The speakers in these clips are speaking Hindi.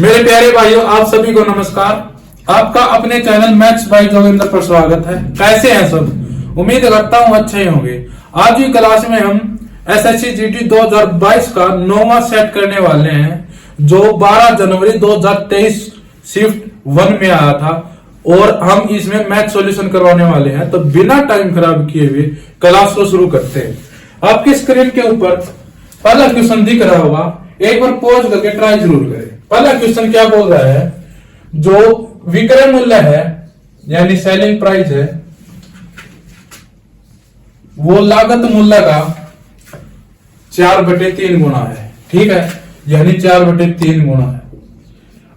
मेरे प्यारे भाइयों, आप सभी को नमस्कार। आपका अपने चैनल मैथ्स बाय जोगिंदर पर स्वागत है। कैसे हैं सब? उम्मीद करता हूं अच्छे ही होंगे। आज की क्लास में हम एसएससी जीडी 2022 का 9वां सेट करने वाले हैं, जो 12 जनवरी 2023 शिफ्ट 1 में आया था और हम इसमें मैथ सॉल्यूशन करवाने वाले हैं। तो बिना टाइम खराब किए हुए क्लास को शुरू करते हैं। आपकी स्क्रीन के ऊपर पहला क्वेश्चन दिख रहा होगा, एक बार पॉज करके ट्राई जरूर करें। पहला क्वेश्चन क्या बोल रहा है? जो विक्रय मूल्य है यानी सेलिंग प्राइस है, वो लागत मूल्य का 4/3 गुना है। ठीक है, यानी 4/3 गुना है।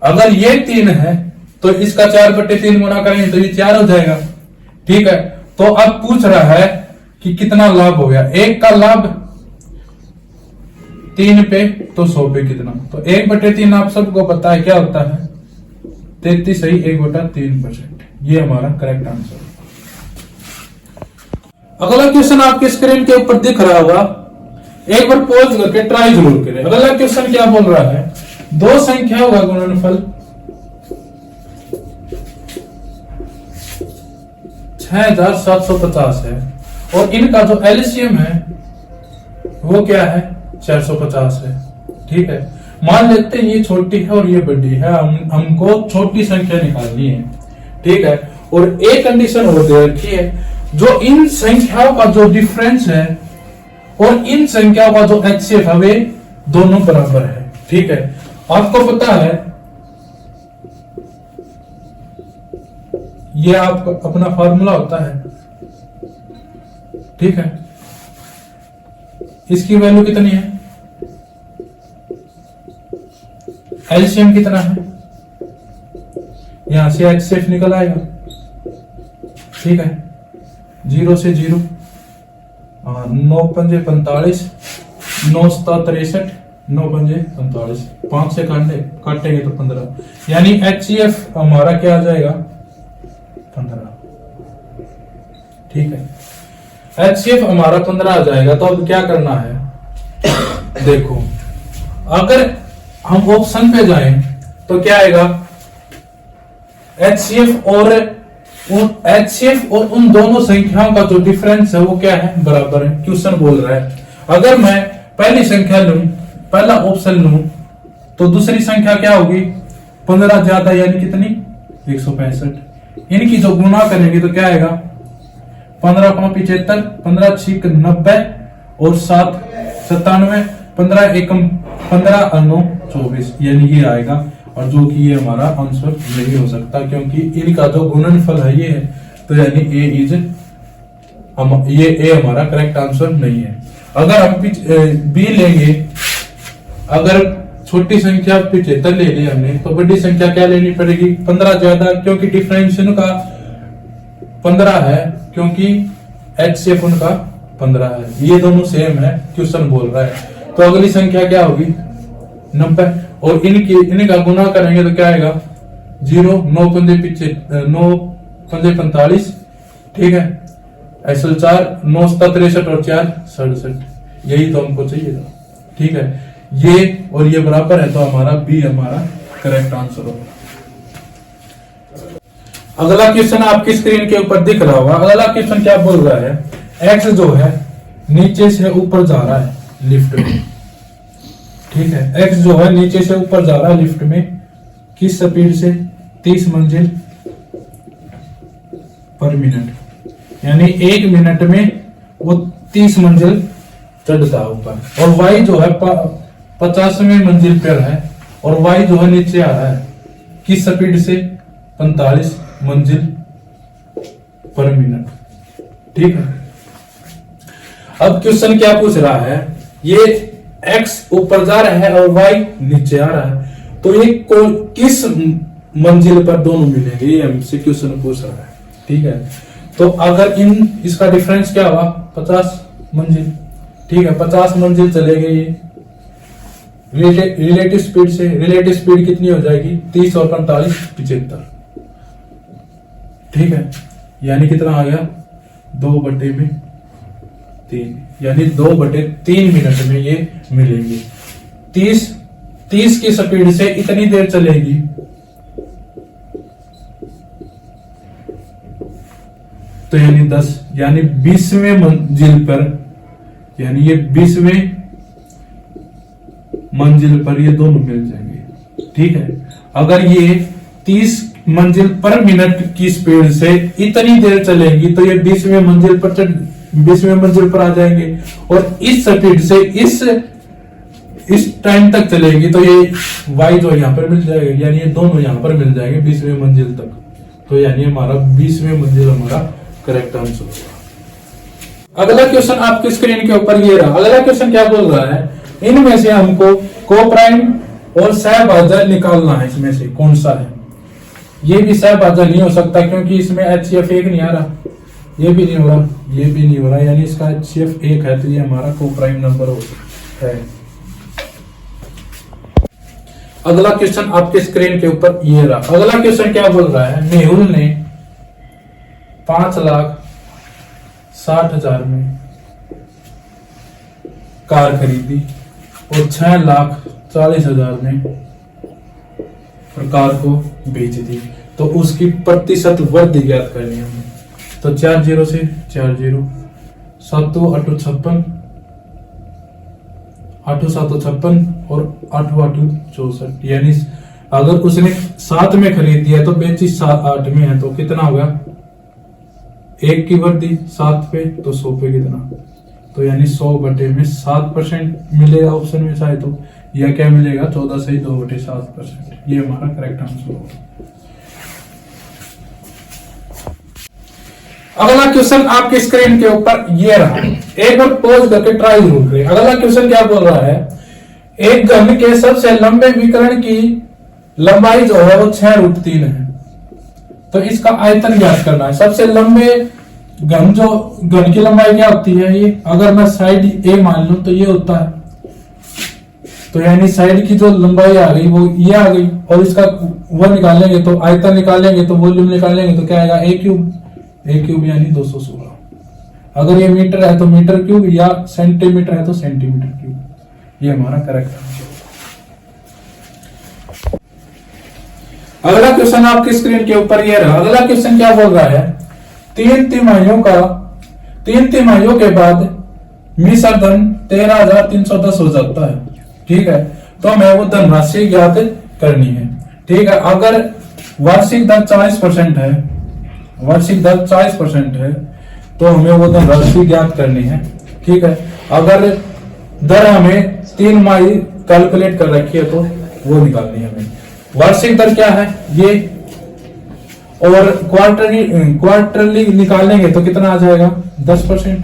अगर ये 3 है तो इसका 4/3 गुना करेंगे तो ये 4 हो जाएगा। ठीक है, तो अब पूछ रहा है कि कितना लाभ हो गया। एक का लाभ 3 पे तो 100 पे कितना, तो 1/3 आप सबको पता है क्या होता है, 33 सही 1/3%। ये हमारा करेक्ट आंसर। अगला क्वेश्चन आपके स्क्रीन के ऊपर दिख रहा होगा, एक बार पॉज करके ट्राई जरूर करें। अगला क्वेश्चन क्या बोल रहा है? दो संख्याओं का गुणनफल 6750 है और इनका जो एलसीएम है वो क्या है? 450 है। ठीक है, मान लेते हैं ये छोटी है और ये बड़ी है। हमको छोटी संख्या निकालनी है। ठीक है, और एक कंडीशन और दे रखी है, जो इन संख्याओं का जो डिफरेंस है और इन संख्याओं का जो एचसीएफ है वे दोनों बराबर है। ठीक है, आपको पता है ये आपका अपना फॉर्मूला होता है। ठीक है, इसकी वैल्यू कितनी है? एलसीएम कितना है? यहां से एचसीएफ निकल आएगा। ठीक है, 0 से 0, 9 पंजे 45, 9 7 63, 9 पंजे 45, 5 से काटेंगे तो 15, यानी एचसीएफ हमारा क्या आ जाएगा? 15। ठीक है, एचसीएफ हमारा 15 आ जाएगा। तो अब क्या करना है? देखो, अगर हम ऑप्शन पे जाएं तो क्या आएगा? एचसीएफ और उन दोनों संख्याओं का जो डिफरेंस है वो क्या है? बराबर है। क्वेश्चन बोल रहा है अगर मैं पहली संख्या लूं, पहला ऑप्शन लूं, तो दूसरी संख्या क्या होगी? 15 ज्यादा, यानी कितनी? 165। इनकी जो गुणा करेंगे तो क्या आएगा? 15 5 75, 15 6 90 और 7 97, 15 एकम 15 9 24, यानी ये आएगा। और जो कि ये हमारा आंसर नहीं हो सकता, क्योंकि इनका जो गुणनफल है ये है, तो यानी ए हमारा करेक्ट आंसर नहीं है। अगर हम बी लेंगे, अगर छोटी संख्या 75 ले ली हमने, तो बड़ी संख्या क्या लेनी पड़ेगी? 15 ज्यादा, क्योंकि डिफरेंस उनका 15 है, क्योंकि एचसीएफ उनका 15 है। ये दोनों सेम है, क्वेश्चन बोल रहा है। तो अगली संख्या क्या होगी? 90, और इनका गुना करेंगे तो क्या आएगा? 0, 9 पंजे 45। ठीक है, ऐसे 4, 9 63 और 4 67, यही तो हमको चाहिए था। ठीक है, ये और ये बराबर है, तो हमारा बी हमारा करेक्ट आंसर होगा। अगला क्वेश्चन आपकी स्क्रीन के ऊपर दिख रहा होगा। अगला क्वेश्चन क्या बोल रहा है? एक्स जो है नीचे से ऊपर जा रहा है लिफ्ट में। ठीक है, एक्स जो है नीचे से ऊपर जा रहा है लिफ्ट में, किस स्पीड से? 30 मंजिल पर मिनट, यानी 1 मिनट में वो 30 मंजिल चढ़ता है ऊपर। और वाई जो है 50वें मंजिल पर है, और वाई जो है नीचे आ रहा है किस स्पीड से? 45 मंजिल पर मिनट। ठीक है, अब क्वेश्चन क्या पूछ रहा है? ये x ऊपर जा रहा है और y नीचे आ रहा है, तो ये किस मंजिल पर दोनों मिलेंगे? ये हमसे क्वेश्चन पूछ रहा है। ठीक है, तो अगर इसका डिफरेंस क्या हुआ? 50 मंजिल। ठीक है, 50 मंजिल चलेंगे ये रिलेटिव स्पीड से। रिलेटिव स्पीड कितनी हो जाएगी? 30 और 45 75। ठीक है, यानी कितना आ गया? 2/3, यानी 2/3 मिनट में ये मिलेंगे। 30 30 की स्पीड से इतनी देर चलेगी, तो यानी 10, यानी 20वें मंजिल पर, यानी ये 20वें मंजिल पर ये दोनों मिल जाएंगे। ठीक है, अगर ये 30 मंजिल पर मिनट की स्पीड से इतनी देर चलेंगी तो ये 20वें मंजिल पर आ जाएंगे, और इस स्पीड से इस टाइम तक चलेगी तो ये y जो यहाँ पर मिल जाएगा, यानी ये दोनों यहाँ पर मिल जाएंगे 20वें मंजिल तक। तो यानी हमारा 20वें मंजिल हमारा करेक्ट आंसर होगा। अगला क्वेश्चन आपकी स्क्रीन के ऊपर ये रहा। अगला क्वेश्चन क्या बोल रहा है, इनमें से हमको कोप्राइम और सहभाजक निकालना है, इसमें से कौन सा है। ये भी सहभाजक नहीं हो सकता क्योंकि इसमें HCF 1 नहीं आ रहा, ये भी नहीं हो रहा, ये भी नहीं हो रहा, यानी इसका HCF 1 है, तो ये हमारा कोप्राइम नंबर हो है। अगला क्वेश्चन आपके स्क्रीन के ऊपर ये रहा। अगला क्वेश्चन क्या बोल रहा है, मेहुल ने 5,60,000 में कार खरीदी और 6,40,000 में कार को बेच दी, तो उसकी प्रतिशत वृद्धि ज्ञात करनी है हमें। तो 4 0 से 4 0, 7 8 56, 8 7 56 और 8 8 64, यानी अगर उसने 7 में खरीद दिया तो बेची 8 में है, तो कितना होगा, 1 की वृद्धि 7 पे, तो 100 पे कितना, तो यानी 100 बटे में 7% मिलेगा ऑप्शन में चाहे तो, या क्या मिलेगा 14 से 2 बटे 7%। ये हमारा करेक्ट आंसर होगा। अगला क्वेश्चन आपके स्क्रीन के ऊपर ये रहा, एक बार पॉज करके ट्राई जरूर करें। अगला क्वेश्चन क्या बोल रहा है, एक घन के सबसे लंबे विकर्ण की लंबाई जो है वो 6√3 है, तो इसका आयतन ज्ञात करना है। सबसे लंबे घन की लंबाई क्या होती है, ये अगर मैं साइड ए मान लूं तो ये होता है, तो यानी साइड की जो लंबाई आ गई वो ये आ गई, और इसका वो निकालेंगे तो आयतन निकालेंगे तो वॉल्यूम निकालेंगे तो क्या आएगा, a क्यूब यानी 216। अगर ये मीटर है तो मीटर क्यूब, या सेंटीमीटर है तो सेंटीमीटर क्यूब। ये हमारा करेक्ट आंसर। अगला क्वेश्चन आपकी स्क्रीन के ऊपर ये रहा। अगला क्वेश्चन क्या बोल रहा है, 3 तिमाहियों के बाद मिश्र धन 13,310 हो जाता है। ठीक है, तो हमें वो धनराशि ज्ञात करनी है। ठीक है, अगर वार्षिक दर 40% है, तो हमें वो धनराशि ज्ञात करनी है। ठीक है, अगर दर हमें 3 माही कैलकुलेट कर रखी है तो वो निकालनी है हमें। वार्षिक दर क्या है ये, और क्वार्टरली निकालेंगे तो कितना आ जाएगा, 10%।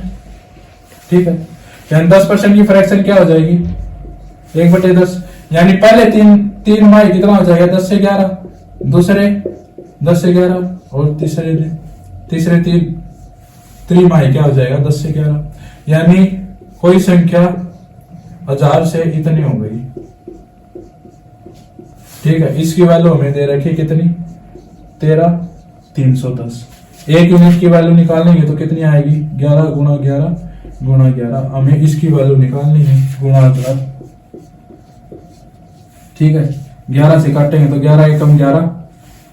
ठीक है, यानी 10% की फ्रैक्शन क्या हो जाएगी, 1/10, यानी पहले तीन माही कितना हो जाएगा, 10 से 11, दूसरे 10 से 11, और तीसरे त्रिमाही क्या हो जाएगा, 10 से 11, यानी कोई संख्या 1000 से इतनी हो गई। ठीक है, इसकी वैल्यू हमें दे रखी कितनी, 13,310। 1 यूनिट की वैल्यू निकालेंगे तो कितनी आएगी, 11 गुणा 11 गुणा 11। हमें इसकी वैल्यू निकालनी है, गुणा 1000। ठीक है, 11 से काटेंगे तो 11 एकम 11,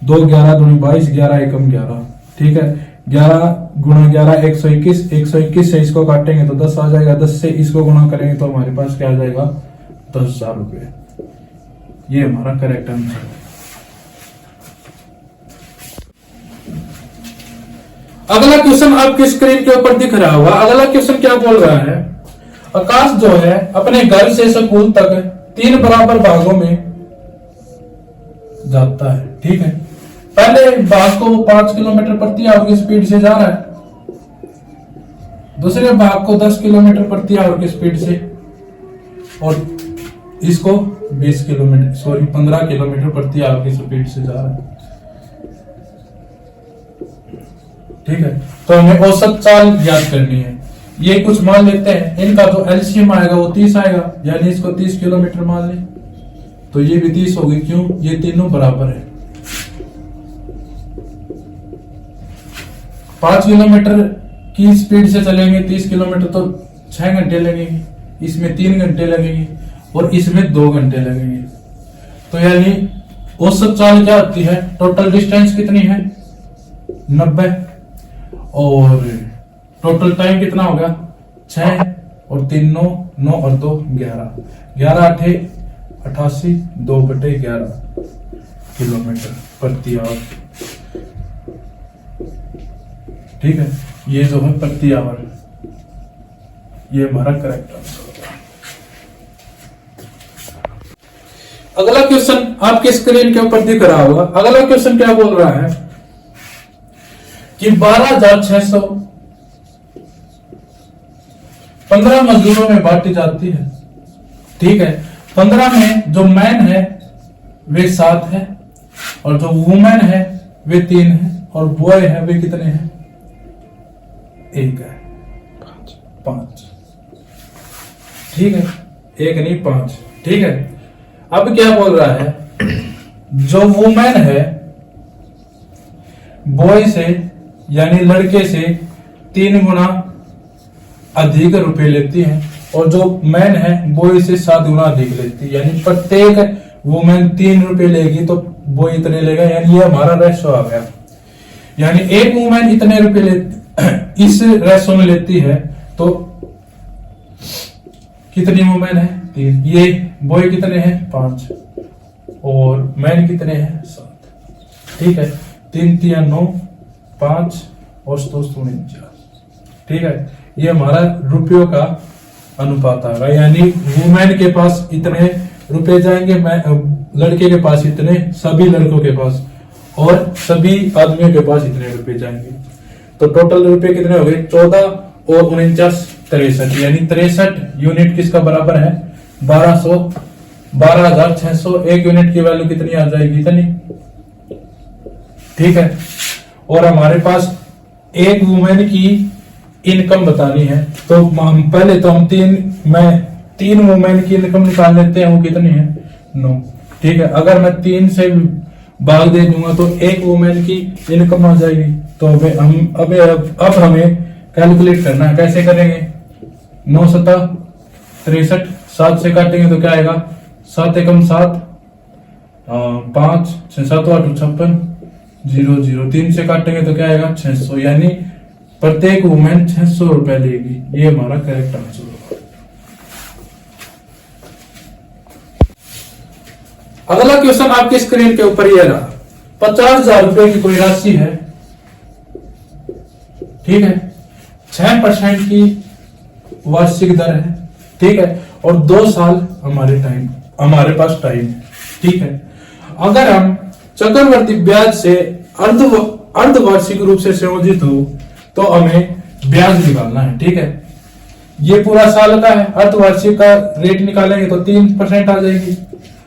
2 11 दूनी 22, 11 एकम 11। ठीक है, 11 गुणा 11 121, 121 से इसको काटेंगे तो 10 आ जाएगा, 10 से इसको गुणा करेंगे तो हमारे पास क्या आ जाएगा, 10,000 रुपए। ये हमारा करेक्ट आंसर है। अगला क्वेश्चन आपके स्क्रीन के ऊपर दिख रहा होगा। अगला क्वेश्चन क्या बोल रहा है, आकाश जो है अपने घर से स्कूल तक 3 बराबर भागों में जाता है। ठीक है, पहले भाग को 5 किलोमीटर प्रति आवर की स्पीड से जा रहा है, दूसरे भाग को 10 किलोमीटर प्रति आवर की स्पीड से, और इसको 15 किलोमीटर प्रति आवर की स्पीड से जा रहा है। ठीक है, तो हमें औसत चाल ज्ञात करनी है। ये कुछ मान लेते हैं, इनका जो एलसीएम आएगा वो 30 आएगा, यानी इसको 30 किलोमीटर मान लें तो ये भी 30 होगी, क्यों, ये तीनों बराबर है। 5 किलोमीटर की स्पीड से चलेंगे 30 किलोमीटर तो 6 घंटे लगेंगे, इसमें 3 घंटे लगेंगे और इसमें 2 घंटे लगेंगे। तो यानी औसत चाल क्या होती है, टोटल डिस्टेंस कितनी है 90, और टोटल टाइम कितना हो गया 6 और 3 9, 9 और 2 11, 11 8 88, 2/11 किलोमीटर प्रति आवर। ठीक है, ये जो है प्रति आवर, ये हमारा करेक्ट आंसर होगा। अगला क्वेश्चन आपके स्क्रीन के ऊपर दिख रहा होगा। अगला क्वेश्चन क्या बोल रहा है कि 12,600 15 मजदूरों में बांटी जाती है। ठीक है, 15 में जो मैन है वे 7 है, और जो वुमेन है वे 3 है, और बॉय है वे कितने हैं 1 है, 5। ठीक है, 1 नहीं 5। ठीक है, अब क्या बोल रहा है, जो वुमेन है बॉय से यानी लड़के से 3 गुना अधिक रुपए लेती है, और जो मैन है बॉय से 7 गुना अधिक लेती है। यानी प्रत्येक वुमेन 3 रुपए लेगी तो बॉय इतने लेगा, यानी ये हमारा रेशो आ गया। यानी एक वुमेन इतने रुपए लेती इस रेशो में लेती है, तो कितनी वुमेन है 3, ये बॉय कितने हैं 5, और मैन कितने हैं 7। ठीक है, 3 3 9, 5 और 2 4। ठीक है, ये हमारा रुपयों का अनुपात आ रहा है। यानी वुमेन के पास इतने रुपए जाएंगे, लड़के के पास इतने, सभी लड़कों के पास, और सभी आदमियों के पास इतने रुपए जाएंगे। तो टोटल रुपए कितने हो गए 14 और 49 63, यानी 63 यूनिट किसका बराबर है 1200, 12,600। एक यूनिट की वैल्यू कितनी आ जाएगी इतनी। ठीक है, और हमारे पास एक वुमेन की इनकम बतानी है, तो हम पहले तो हम 3 वुमेन की इनकम निकाल लेते हैं, वो कितनी है 9। ठीक है, अगर मैं 3 से भाग दे दूंगा तो एक वुमेन की इनकम आ जाएगी। तो अब हमें कैलकुलेट करना है, कैसे करेंगे 9 7 63, 7 से काटेंगे तो क्या आएगा 7 एकम 7, 5 6 7 8 56 0 0, 3 से काटेंगे तो क्या आएगा 600, यानी प्रत्येक वुमेन 600 रुपए लेगी। ये हमारा करेक्ट आंसर होगा। अगला क्वेश्चन आपके स्क्रीन के ऊपर ये रहा, 50,000 रुपए की कोई राशि है। ठीक है, 6% की वार्षिक दर है। ठीक है, और 2 साल हमारे पास टाइम है। ठीक है, अगर हम चक्रवर्ती ब्याज से अर्धवार्षिक रूप से संयोजित हो तो हमें ब्याज निकालना है। ठीक है, ये पूरा साल का है, अर्धवार्षिक का रेट निकालेंगे तो 3% आ जाएगी,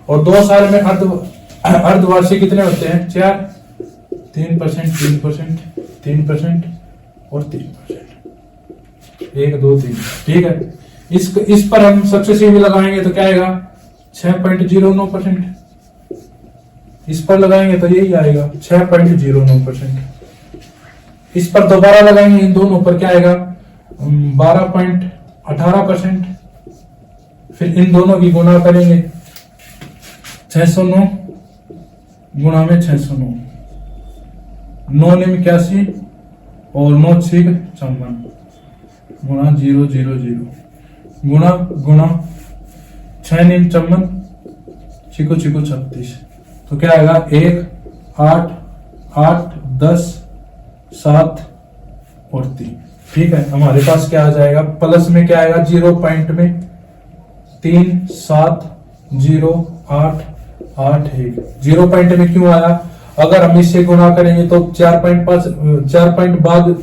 और 2 साल में अर्धवार्षिक कितने होते हैं 4, 3%, 3%, 3% और 3%, 1 2 3। ठीक है, इस पर हम सक्सेसिव लगाएंगे तो क्या आएगा 6.09%, इस पर लगाएंगे तो यही आएगा 6.09%, इस पर दोबारा लगाएंगे इन दोनों पर क्या आएगा 12.18%, फिर इन दोनों की गुणा करेंगे 609 गुणा में 609, 9 9 81 और 9 6 54 गुणा 0 0 0 गुणा 6 9 54 छिको 36, तो क्या आएगा 1 8 8 10 7 और 3। ठीक है, हमारे पास क्या आ जाएगा प्लस में क्या आएगा 0 पॉइंट में 3 7 0 8 8 1। 0 पॉइंट में क्यों आया, अगर हम इससे गुणा करेंगे तो 4 पॉइंट बाद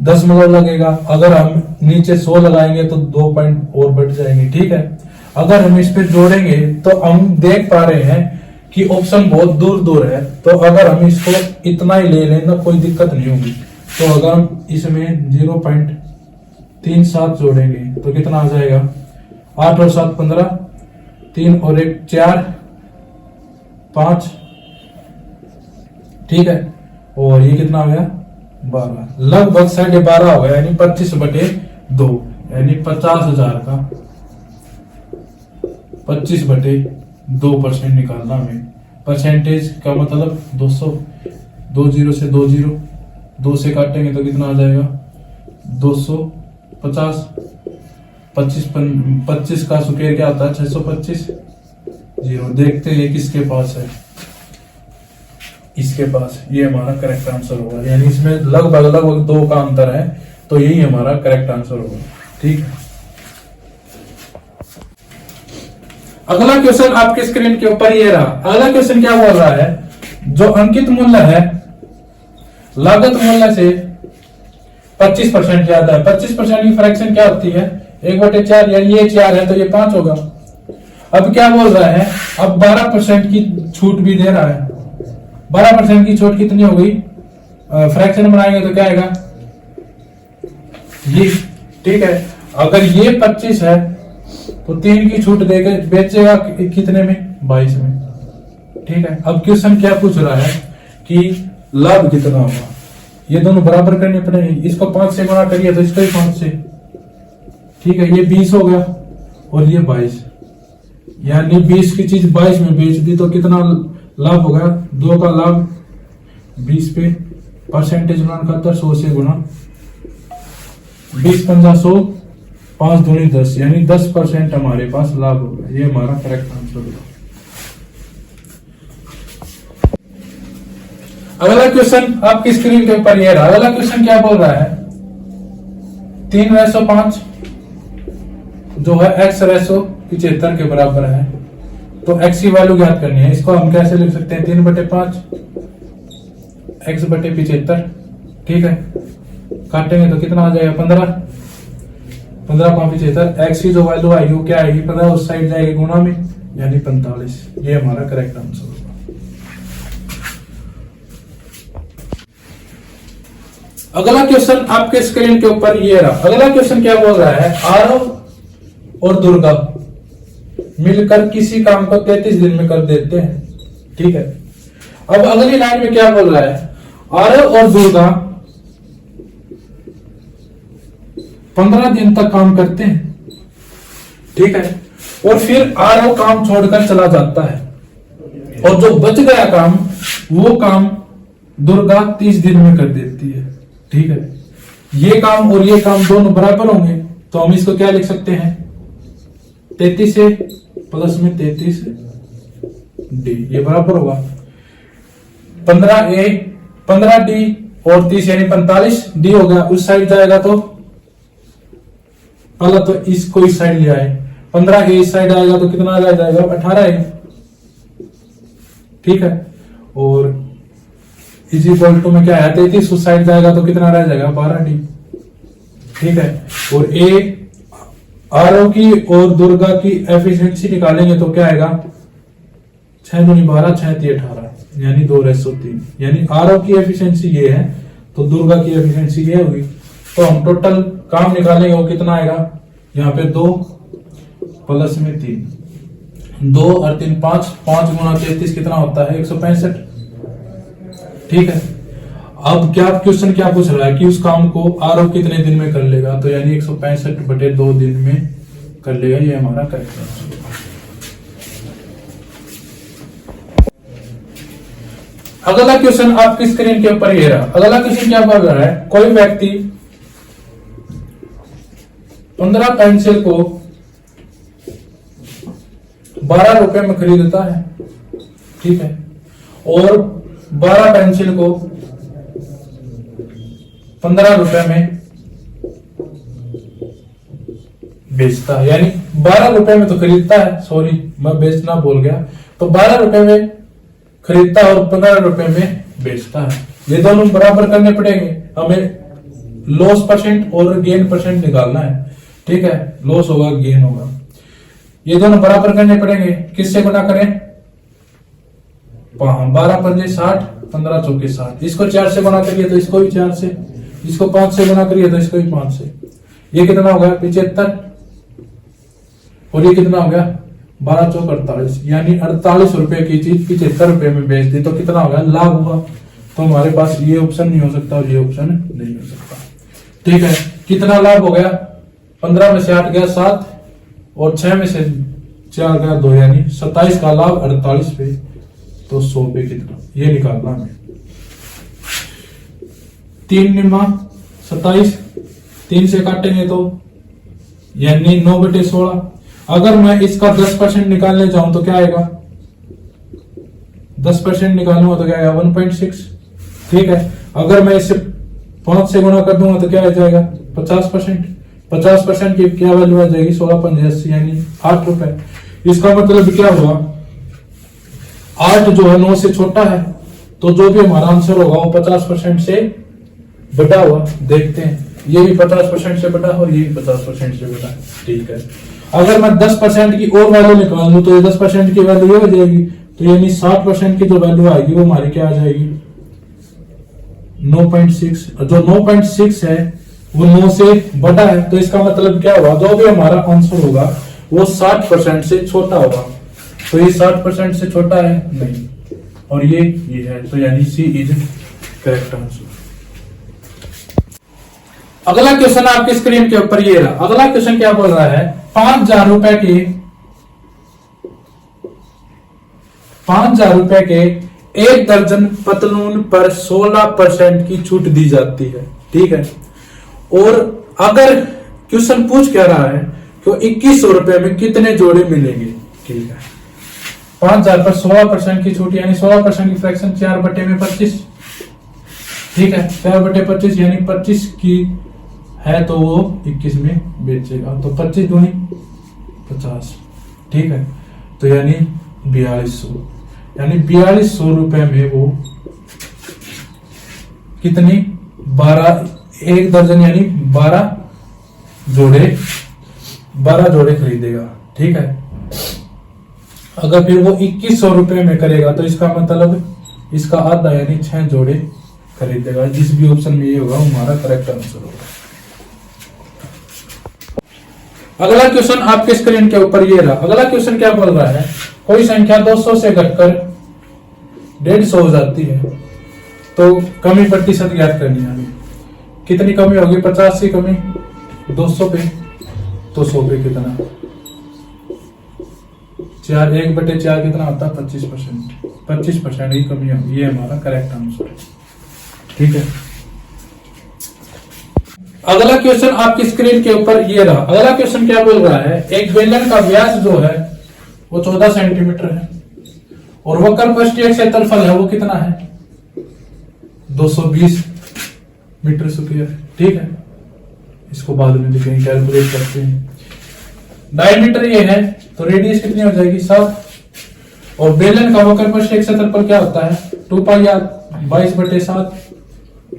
10 लगेगा, अगर हम नीचे 100 लगाएंगे तो 2 पॉइंट और बढ़ जाएंगे। ठीक है, अगर हम इस पे जोड़ेंगे तो हम देख पा रहे हैं कि ऑप्शन बहुत दूर दूर है, तो अगर हम इसको इतना ही ले लें तो कोई दिक्कत नहीं होगी। तो अगर हम इसमें 0.37 जोड़ेंगे तो कितना आ जाएगा 8 और 7 15, 3 और 1 4 5। ठीक है, और ये कितना आ गया 12, लगभग 12.5 हो गया, यानी 25/2, यानी 50,000 का 25/2 2% निकालना हमें। परसेंटेज का मतलब 200, 20 से 20, 2 से काटेंगे तो कितना आ जाएगा 250, 25 का स्क्वायर क्या आता है 625। जीरो देखते हैं किसके पास है, इसके पास। ये हमारा करेक्ट आंसर होगा, यानी इसमें लगभग 2 का अंतर है, तो यही हमारा करेक्ट आंसर होगा। ठीक है, अगला क्वेश्चन आपके स्क्रीन के ऊपर ये रहा। अगला क्वेश्चन क्या बोल रहा है, जो अंकित मूल्य है लागत मूल्य से 25% ज्यादा है। 25% की फ्रैक्शन क्या होती है 1/4, यानी ये 4 है तो ये 5 होगा। अब क्या बोल रहा है, अब 12% की छूट भी दे रहा है। 12% की छूट कितनी हो गई, फ्रैक्शन बनाएंगे तो क्या आएगा ये। ठीक है, अगर ये 25 है तो 3 की छूट देकर बेचेगा कितने में 22 में। ठीक है, अब क्वेश्चन क्या पूछ रहा है कि लाभ कितना होगा। ये दोनों बराबर करने पड़ेंगे, इसको 5 से गुणा करिए तो इसको ही 5 से। ठीक है, ये 20 हो गया और ये 22, यानी 20 की चीज 22 में बेच दी तो कितना लाभ होगा, 2 का लाभ 20 पे, परसेंटेज गुणा 100 से गुणा 20 पंजा 100, 5 दूनी 10, यानी 10% हमारे पास लाभ होगा। ये हमारा करेक्ट आंसर होगा। अगला क्वेश्चन आपकी स्क्रीन के ऊपर ये रहा। अगला क्वेश्चन क्या बोल रहा है, 3:5 जो है x रेशो 75 के बराबर है, तो x की वैल्यू ज्ञात करनी है। इसको हम कैसे लिख सकते हैं, 3/5 x/75। ठीक है, काटेंगे तो कितना आ जाएगा 15, 15 का 75। x की जो वैल्यू आएगी वो क्या आएगी 15, उस साइड जाएगी गुणा में, यानी 45। ये हमारा करेक्ट आंसर होगा। अगला क्वेश्चन आपके स्क्रीन के ऊपर ये रहा। अगला क्वेश्चन क्या बोल रहा है, आरव और दुर्गा मिलकर किसी काम को 33 दिन में कर देते हैं। ठीक है, अब अगली लाइन में क्या बोल रहा है, आरव और दुर्गा 15 दिन तक काम करते हैं। ठीक है, और फिर आरव काम छोड़कर चला जाता है, और जो बच गया काम वो काम दुर्गा 30 दिन में कर देती है। ठीक है, ये काम और ये काम दोनों बराबर होंगे, तो हम इसको क्या लिख सकते हैं, 33 से प्लस में 33 डी, ये बराबर होगा 15A 15D और 30 यानी 45 डी हो गया। उस साइड जाएगा तो पहला तो इसको इस साइड ले आए, 15A इस साइड आएगा तो कितना आ जाएगा 18A। ठीक है, और इज इक्वल टू में क्या है 33, उस साइड जाएगा तो कितना रह जाएगा 12D। ठीक है, और ए आरव की और दुर्गा की एफिशिएंसी निकालेंगे तो क्या आएगा 6 दूनी 12, 6 3 18, यानी 2:3। यानी आरव की एफिशिएंसी ये है तो दुर्गा की एफिशिएंसी ये होगी। तो हम टोटल काम निकालेंगे वो कितना आएगा, यहाँ पे 2 प्लस में 3, 2 और 3 5, 5 गुणा 33 कितना होता है 165। ठीक है, अब क्या क्वेश्चन क्या पूछ रहा है कि उस काम को आरव कितने दिन में कर लेगा, तो यानी 165/2 दिन में कर लेगा। ये हमारा करेक्ट आंसर है। अगला क्वेश्चन आपकी स्क्रीन के ऊपर ये रहा। अगला क्वेश्चन क्या बोल रहा है, कोई व्यक्ति 15 पेंसिल को 12 रुपए में खरीदता है। ठीक है, और 12 पेंसिल को 15 रुपए में बेचता है, यानी 12 रुपए में तो खरीदता है, सॉरी मैं बेचना बोल गया, तो 12 रुपए में खरीदता है और 15 रुपए में बेचता है। ये दोनों बराबर करने पड़ेंगे, हमें लॉस परसेंट और गेन परसेंट निकालना है। ठीक है, लॉस होगा गेन होगा, ये दोनों बराबर करने पड़ेंगे। किससे गुणा करें, 12 पंजे 60, 15 चौके 60। इसको 4 से गुणा करिए तो इसको भी 4 से, इसको 5 से गुणा करिए तो इसको भी 5 से। ये कितना हो गया 75, और ये कितना हो गया 12 चौक 48, यानी 48 रुपए की चीज 75 रुपए में बेच दी तो कितना होगा लाभ हुआ। तो हमारे पास ये ऑप्शन नहीं हो सकता और ये ऑप्शन नहीं हो सकता। ठीक है, कितना लाभ हो गया, 15 में से 8 गया 7, और 6 में से 4 गया 2 यानी 27 का लाभ 48 पे, तो 100 पे कितना ये निकालना हमें। 3 निमा 27, 3 से काटेंगे तो यानी 9/16। अगर मैं इसका 10% निकालने जाऊं तो क्या आएगा, 10% निकालूंगा तो क्या आएगा 1.6। ठीक है, अगर मैं इसे 5 से गुणा कर दूंगा तो क्या आ जाएगा 50%। 50% की क्या वैल्यू आ जाएगी 16×5 यानी 8 रुपए। इसका मतलब क्या हुआ, 8 जो है 9 से छोटा है, तो जो भी हमारा आंसर होगा वो 50% से बड़ा हुआ। देखते हैं, ये भी 50% से बड़ा और ये भी 50% से बड़ा। ठीक है, अगर मैं 10% की और वैल्यू निकाल लूं तो ये 10% की वैल्यू ये हो जाएगी, तो यानी 60% की जो वैल्यू आएगी वो हमारी क्या आ जाएगी 9.6। जो 9.6 है वो 9 से बड़ा है, तो इसका मतलब क्या हुआ, जो भी हमारा आंसर होगा वो 60% से छोटा होगा। तो ये 60% से छोटा है नहीं, और ये है, तो यानी सी इज करेक्ट आंसर। अगला क्वेश्चन आपकी स्क्रीन के ऊपर ये रहा। अगला क्वेश्चन क्या बोल रहा है, 5,000 रुपए के 1 दर्जन पतलून पर 16% की छूट दी जाती है। ठीक है, और अगर क्वेश्चन पूछ क्या रहा है कि 2100 रुपए में कितने जोड़े मिलेंगे। ठीक है, 5,000 पर 16% की छूट यानी 16% की फ्रैक्शन 4/25। ठीक है, 4/25 यानी 25 की है तो वो 21 में बेचेगा, तो 25 दूनी 50। ठीक है, तो यानी 4200, यानी 4200 रुपए में वो कितनी 1 दर्जन यानी 12 जोड़े खरीदेगा। ठीक है, अगर फिर वो 2100 रुपए में करेगा तो इसका मतलब इसका आधा यानी 6 जोड़े खरीदेगा। जिस भी ऑप्शन में ये होगा हमारा करेक्ट आंसर होगा। अगला क्वेश्चन आपके स्क्रीन के ऊपर ये रहा। अगला क्वेश्चन क्या बोल रहा है, कोई संख्या 200 से घटकर 150 हो जाती है तो कमी प्रतिशत ज्ञात करनी है। कितनी कमी होगी, 50 की कमी 200 पे, तो 100 पे कितना 4 1/4 कितना होता है 25%। 25% की कमी होगी, ये हमारा करेक्ट आंसर है। ठीक है, अगला क्वेश्चन आपकी स्क्रीन के ऊपर ये रहा। अगला क्वेश्चन क्या बोल रहा है, एक बेलन का व्यास जो है वो 14 सेंटीमीटर है और वक्र पृष्ठीय क्षेत्रफल है वो कितना है 220 मीटर स्क्वायर। ठीक है, इसको बाद में देखेंगे, कैलकुलेट करते हैं। डायमीटर ये है तो रेडियस कितनी हो जाएगी 7, और बेलन का वक्र पृष्ठीय क्षेत्रफल क्या होता है 2πr 22/7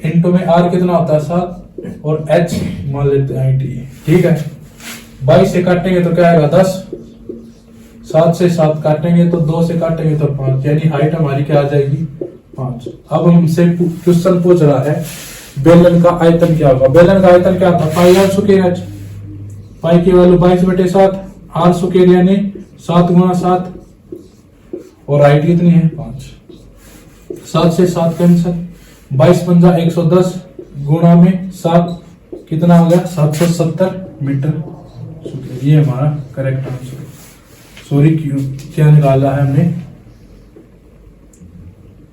इंटू में r कितना होता है 7 और h मान लेते हैं IT। ठीक है, 22 से काटेंगे तो क्या आएगा 10, 7 से 7 काटेंगे तो 2 से काटेंगे तो 5, यानी हाइट हमारी क्या आ जाएगी 5। अब हमसे क्वेश्चन पूछ रहा है बेलन का आयतन क्या होगा। बेलन का आयतन क्या था πr स्क्वायर h, पाई की वैल्यू 22/7, r स्क्वायर यानी 7 × 7 और हाइट कितनी है 5। 7 से 7 कैंसिल, 22 × 5 110 गुणा में 7 कितना हो गया 770 मीटर। ये हमारा करेक्ट आंसर है। सॉरी क्या निकाला है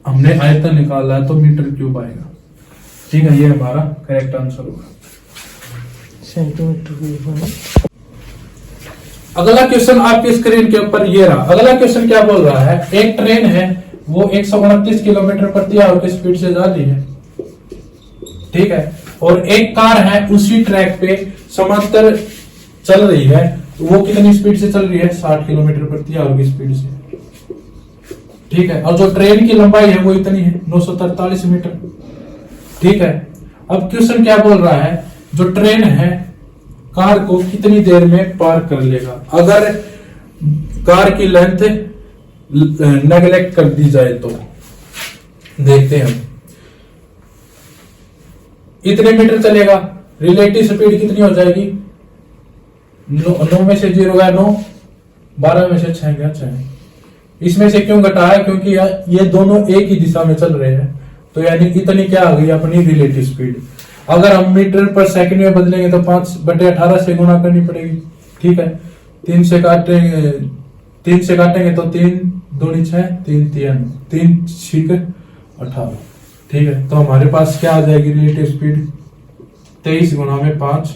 हमने आयतन निकाला है तो मीटर क्यूब आएगा। ठीक है, ये हमारा करेक्ट आंसर होगा। सेंटीमीटर। अगला क्वेश्चन आपकी स्क्रीन के ऊपर ये रहा। अगला क्वेश्चन क्या बोल रहा है, एक ट्रेन है वो 129 किलोमीटर प्रति आवर की स्पीड से जा रही है। ठीक है, और एक कार है उसी ट्रैक पे समांतर चल रही है, वो कितनी स्पीड से चल रही है 60 किलोमीटर प्रति आवर की स्पीड से। ठीक है, और जो ट्रेन की लंबाई है वो इतनी है 943 मीटर। ठीक है, अब क्वेश्चन क्या बोल रहा है, जो ट्रेन है कार को कितनी देर में पार कर लेगा। अगर कार की लेंथ नेगलेक्ट कर दी जाए तो देखते हैं हम, इतने मीटर चलेगा, रिलेटिव स्पीड कितनी हो जाएगी 9 में से 0 गया 9, 12 में से 6 गया 6। इसमें से क्यों घटा है, क्योंकि ये दोनों एक ही दिशा में चल रहे हैं, तो यानी इतनी क्या आ गई अपनी रिलेटिव स्पीड। अगर हम मीटर पर सेकंड में बदलेंगे तो 5/18 से गुणा करनी पड़ेगी। ठीक है, 3 से काटेंगे 3 से काटेंगे तो 3 दूनी 6, 3 3 6 18। ठीक है, तो हमारे पास क्या आ जाएगी रिलेटिव स्पीड 23 गुना में 5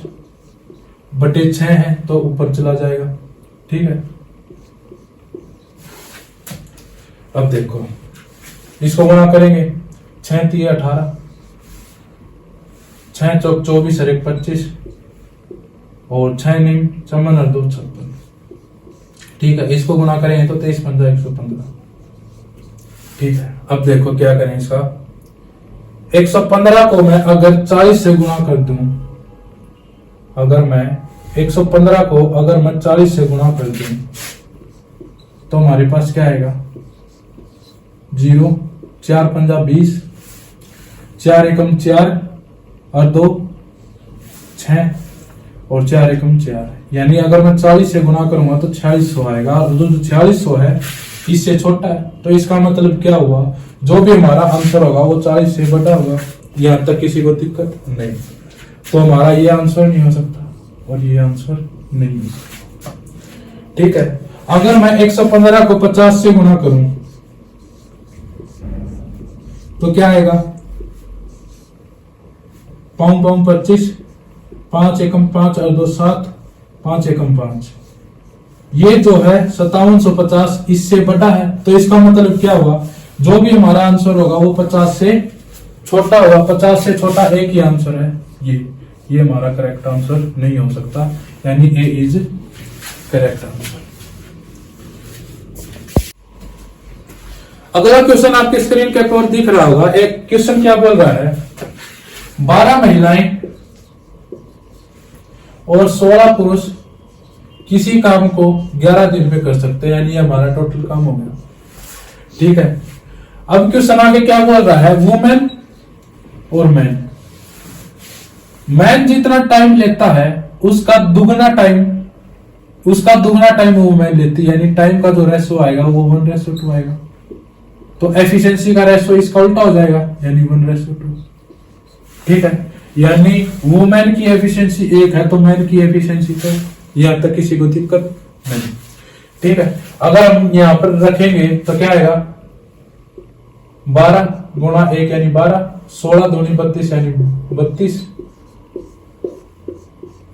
बटे 6 है तो ऊपर चला जाएगा। ठीक है, अब देखो इसको गुणा करेंगे 6 3 18, 6 चौक 24 और 1 25 और 6 9 54 और 2 56। ठीक है, इसको गुणा करेंगे तो 23 15 115। ठीक है, अब देखो क्या करें इसका 115 को मैं अगर 40 से गुणा कर दूं, अगर मैं 115 को अगर मैं 40 से गुणा कर दूं तो हमारे पास क्या आएगा 0 4 5 20, 4 एकम 4 और 2 6 और 4 एकम 4, यानी अगर मैं 40 से गुणा करूंगा तो 4600 आएगा और जो 4600 है इससे छोटा है, तो इसका मतलब क्या हुआ जो भी हमारा आंसर होगा वो 40 से बड़ा होगा। यहां तक किसी को दिक्कत नहीं, तो हमारा ये आंसर नहीं हो सकता और ये आंसर नहीं हो सकता। ठीक है, अगर मैं 115 को 50 से गुणा करूं तो क्या आएगा पाउंड 25, 5 एकम 5 और 2 7, 5 एकम 5, ये जो है 5750 इससे बड़ा है, तो इसका मतलब क्या हुआ जो भी हमारा आंसर होगा वो 50 से छोटा होगा। 50 से छोटा एक ही आंसर है, ये हमारा करेक्ट आंसर नहीं हो सकता, यानी ए इज करेक्ट आंसर। अगला क्वेश्चन आपके स्क्रीन के ऊपर दिख रहा होगा। एक क्वेश्चन क्या बोल रहा है 12 महिलाएं और 16 पुरुष किसी काम को 11 दिन में कर सकते हैं, यानी हमारा टोटल काम हो गया। ठीक है, अब क्वेश्चन आगे क्या बोल रहा है वुमेन और मैन। मैन जितना टाइम लेता है उसका दुगना टाइम वुमेन लेती है, यानी टाइम का जो रेशो आएगा वो 1:2 आएगा, तो एफिशिएंसी का रेशो इसका उल्टा हो जाएगा, यानी 1:2। ठीक है, यानी वुमेन की एफिशिएंसी 1 है तो मैन की एफिशिएंसी तो यहां तक किसी को दिक्कत नहीं। ठीक है, अगर हम यहां पर रखेंगे तो क्या आएगा 12 गुणा 1 यानी 12, 16 दूनी 32 यानी 32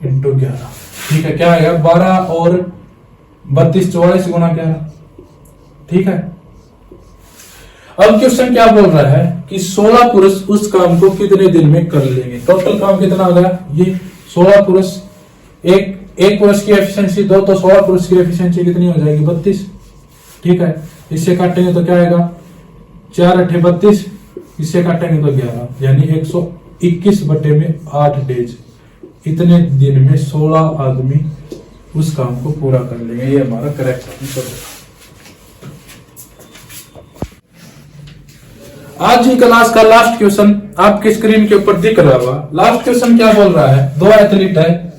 इंटू 11। ठीक है, क्या आएगा 12 और 32 44 गुणा 11। ठीक है, अब क्वेश्चन क्या बोल रहा है कि 16 पुरुष उस काम को कितने दिन में कर लेंगे। टोटल काम कितना हो गया ये 16 पुरुष, एक पुरुष की एफिशिएंसी 2, तो 16 पुरुष की एफिशिएंसी कितनी हो जाएगी 32। ठीक है, इससे काटेंगे तो क्या आएगा 4 8 32, इससे काटेंगे तो 11, यानी 121 बटे में 8 डेज, इतने दिन में 16 आदमी उस काम को पूरा कर लेंगे। ये हमारा करेक्ट आंसर है। आज की क्लास का लास्ट क्वेश्चन आपकी स्क्रीन के ऊपर दिख रहा होगा। लास्ट क्वेश्चन क्या बोल रहा है 2 एथलीट है,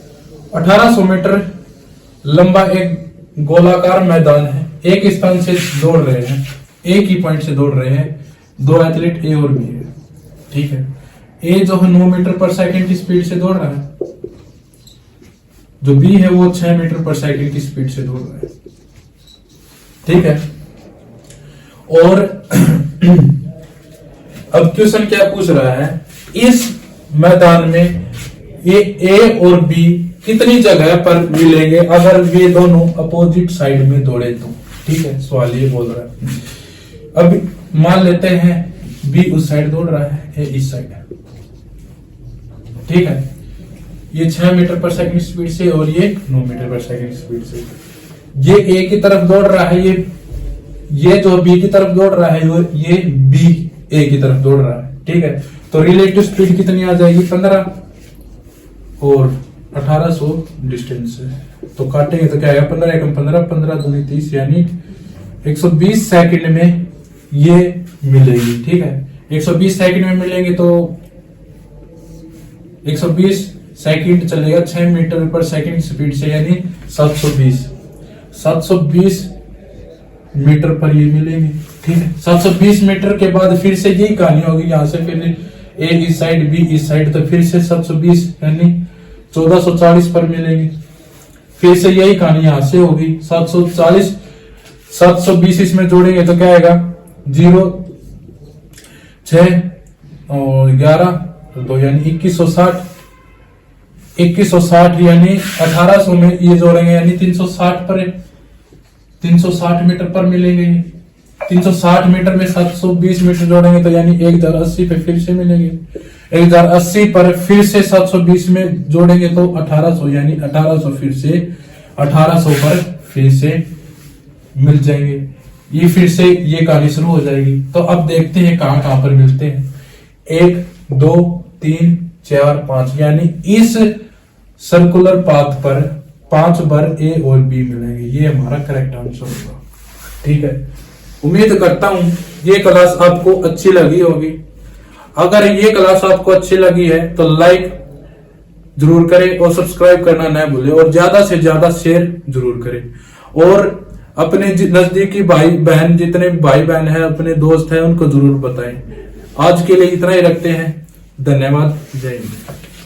1800 मीटर लंबा एक गोलाकार मैदान है, एक स्थान से दौड़ रहे हैं, एक ही पॉइंट से दौड़ रहे हैं, 2 एथलीट ए और बी है। ठीक है, ए जो है 9 मीटर पर सेकंड की स्पीड से दौड़ रहा है, जो बी है वो 6 मीटर पर सेकंड की स्पीड से दौड़ रहा है। ठीक है, और अब क्वेश्चन क्या पूछ रहा है इस मैदान में ए और बी कितनी जगह पर मिलेंगे अगर वे दोनों अपोजिट साइड में दौड़े तो। ठीक है, सवाल ये बोल रहा है। अब मान लेते हैं बी उस साइड दौड़ रहा है, ए इस साइड। ठीक है, ये 6 मीटर पर सेकंड स्पीड से और ये 9 मीटर पर सेकंड स्पीड से। ये ए की तरफ दौड़ रहा है, ये जो बी की तरफ दौड़ रहा है ये बी ए की तरफ दौड़ रहा है। ठीक है, तो रिलेटिव स्पीड कितनी आ जाएगी 15 और 1800 डिस्टेंस है, तो काटेंगे तो क्या आएगा 15 एकम 15, 15 दूनी 30, यानी 120 सेकंड में ये मिलेगी। ठीक है, 120 सेकंड में मिलेंगे तो 120 सेकंड चलेगा 6 मीटर पर सेकंड स्पीड से, यानी 720 मीटर पर ये मिलेंगे। ठीक है, 720 मीटर के बाद फिर से यही कहानी होगी, यहां से फिर ए इस साइड बी इस साइड, तो फिर से 720 यानी 1440 पर मिलेंगे। फिर से यही कहानी यहां से होगी 740 720 इसमें जोड़ेंगे तो क्या आएगा, 0 6 और 11 तो यानी 2160, 2160 यानी 1800 में ये जोड़ेंगे यानी 360 पर 360 मीटर पर मिलेंगे। 360 मीटर में 720 मीटर जोड़ेंगे तो यानी 1080 पे फिर से मिलेंगे। 1080 पर फिर से 720 में जोड़ेंगे तो 1800 यानी 1800 फिर से 1800 पर फिर से मिल जाएंगे। ये फिर से ये कहानी शुरू हो जाएगी। तो अब देखते हैं कहां कहां पर मिलते हैं। 1 2 3 4 5 यानी इस सर्कुलर पाथ पर 5 बार ए और बी मिलेंगे। ये हमारा करेक्ट आंसर होगा। ठीक है, उम्मीद करता हूं ये क्लास आपको अच्छी लगी होगी। अगर ये क्लास आपको अच्छी लगी है तो लाइक जरूर करें और सब्सक्राइब करना न भूलें और ज्यादा से ज्यादा शेयर जरूर करें और अपने नजदीकी भाई बहन, जितने भाई बहन हैं, अपने दोस्त हैं, उनको जरूर बताएं। आज के लिए इतना ही रखते हैं। धन्यवाद। जय हिंद।